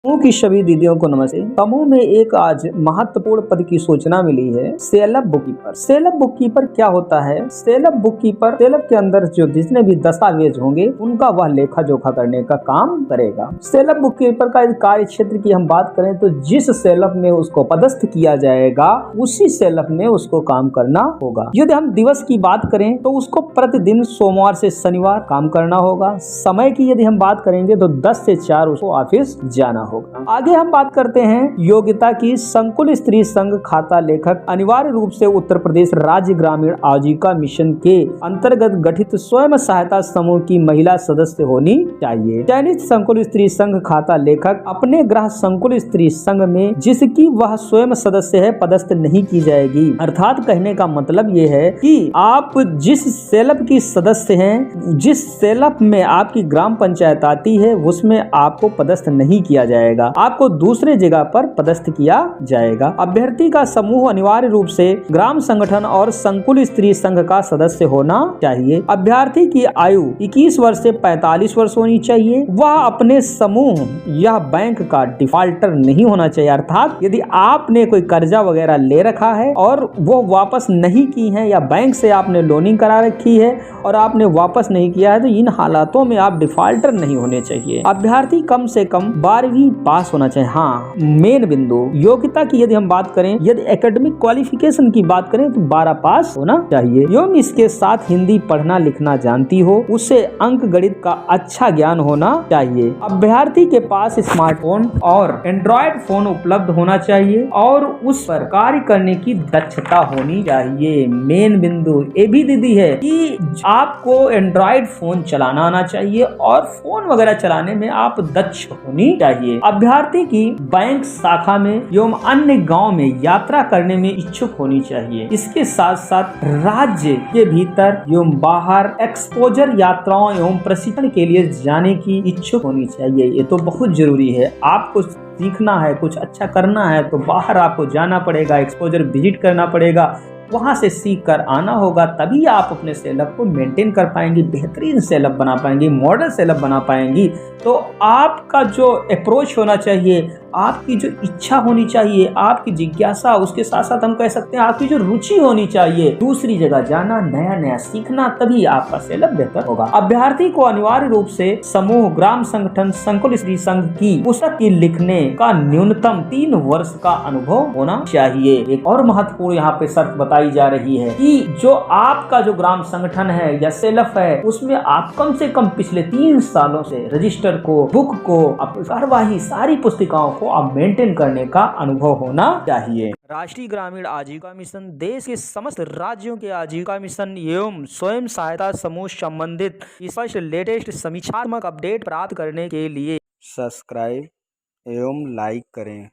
समूह की सभी दीदियों को नमस्ते। समूह में एक आज महत्वपूर्ण पद की सूचना मिली है, सेल्फ बुककीपर। सेल्फ बुककीपर क्या होता है? सेल्फ बुककीपर सेल्फ के अंदर जो जितने भी दस्तावेज होंगे उनका वह लेखा जोखा करने का काम करेगा। सेल्फ बुककीपर का कार्य क्षेत्र की हम बात करें तो जिस सेल्फ में उसको पदस्थ किया जाएगा उसी सेल्फ में उसको काम करना होगा। यदि हम दिवस की बात करें तो उसको प्रतिदिन सोमवार से शनिवार काम करना होगा। समय की यदि हम बात करेंगे तो 10 से 4 उसको ऑफिस जाना होगा। आगे हम बात करते हैं योग्यता की। संकुल स्त्री संघ खाता लेखक अनिवार्य रूप से उत्तर प्रदेश राज्य ग्रामीण आजीविका मिशन के अंतर्गत गठित स्वयं सहायता समूह की महिला सदस्य होनी चाहिए। चयनित संकुल स्त्री संघ खाता लेखक अपने गृह संकुल स्त्री संघ में जिसकी वह स्वयं सदस्य है पदस्थ नहीं की जाएगी। अर्थात कहने का मतलब ये है कि आप जिस सेल्फ की सदस्य हैं, जिस सेल्फ में आपकी ग्राम पंचायत आती है उसमें आपको पदस्थ नहीं किया जाएगा, आपको दूसरे जगह पर पदस्थ किया जाएगा। अभ्यर्थी का समूह अनिवार्य रूप से ग्राम संगठन और संकुल स्त्री संघ का सदस्य होना चाहिए। अभ्यर्थी की आयु 21 वर्ष से 45 वर्ष होनी चाहिए। वह अपने समूह या बैंक का डिफाल्टर नहीं होना चाहिए। अर्थात यदि आपने कोई कर्जा वगैरह ले रखा है और वो वापस नहीं की है या बैंक से आपने लोनिंग करा रखी है और आपने वापस नहीं किया है तो इन हालातों में आप डिफाल्टर नहीं होने चाहिए। अभ्यर्थी कम से कम 12वीं पास होना चाहिए। हाँ, मेन बिंदु योग्यता की यदि हम बात करें, यदि एकेडमिक क्वालिफिकेशन की बात करें तो 12 पास होना चाहिए एवं इसके साथ हिंदी पढ़ना लिखना जानती हो, उसे अंक गणित का अच्छा ज्ञान होना चाहिए। अभ्यर्थी के पास स्मार्टफोन और एंड्रॉयड फोन उपलब्ध होना चाहिए और उस पर कार्य करने की दक्षता होनी चाहिए। मेन बिंदु ये भी दीदी है कि आपको एंड्रॉयड फोन चलाना आना चाहिए और फोन वगैरह चलाने में आप दक्ष होनी चाहिए। अभ्यर्थी की बैंक शाखा में एवं अन्य गांव में यात्रा करने में इच्छुक होनी चाहिए। इसके साथ साथ राज्य के भीतर एवं बाहर एक्सपोजर यात्राओं एवं प्रशिक्षण के लिए जाने की इच्छुक होनी चाहिए। ये तो बहुत जरूरी है। आपको सीखना है, कुछ अच्छा करना है तो बाहर आपको जाना पड़ेगा, एक्सपोजर विजिट करना पड़ेगा, वहां से सीख कर आना होगा, तभी आप अपने सेल्फ को मेंटेन कर पाएंगी, बेहतरीन सेल्फ बना पाएंगी, मॉडल सेल्फ बना पाएंगी। तो आपका जो अप्रोच होना चाहिए, आपकी जो इच्छा होनी चाहिए, आपकी जिज्ञासा, उसके साथ साथ हम कह सकते हैं आपकी जो रुचि होनी चाहिए, दूसरी जगह जाना, नया नया सीखना, तभी आपका सेल्फ बेहतर होगा। अभ्यर्थी को अनिवार्य रूप से समूह, ग्राम संगठन, संकुल स्त्री संघ की पुस्तक की लिखने का न्यूनतम 3 वर्ष का अनुभव होना चाहिए। एक और महत्वपूर्ण यहाँ पे शर्त बताई जा रही है कि जो आपका जो ग्राम संगठन है या सेल्फ है उसमें आप कम से कम पिछले 3 सालों से रजिस्टर को, बुक को, कार्यवाही सारी पुस्तिकाओं को आप मेंटेन करने का अनुभव होना चाहिए। राष्ट्रीय ग्रामीण आजीविका मिशन देश के समस्त राज्यों के आजीविका मिशन एवं स्वयं सहायता समूह संबंधित स्पष्ट लेटेस्ट समीक्षात्मक अपडेट प्राप्त करने के लिए सब्सक्राइब एवं लाइक करें।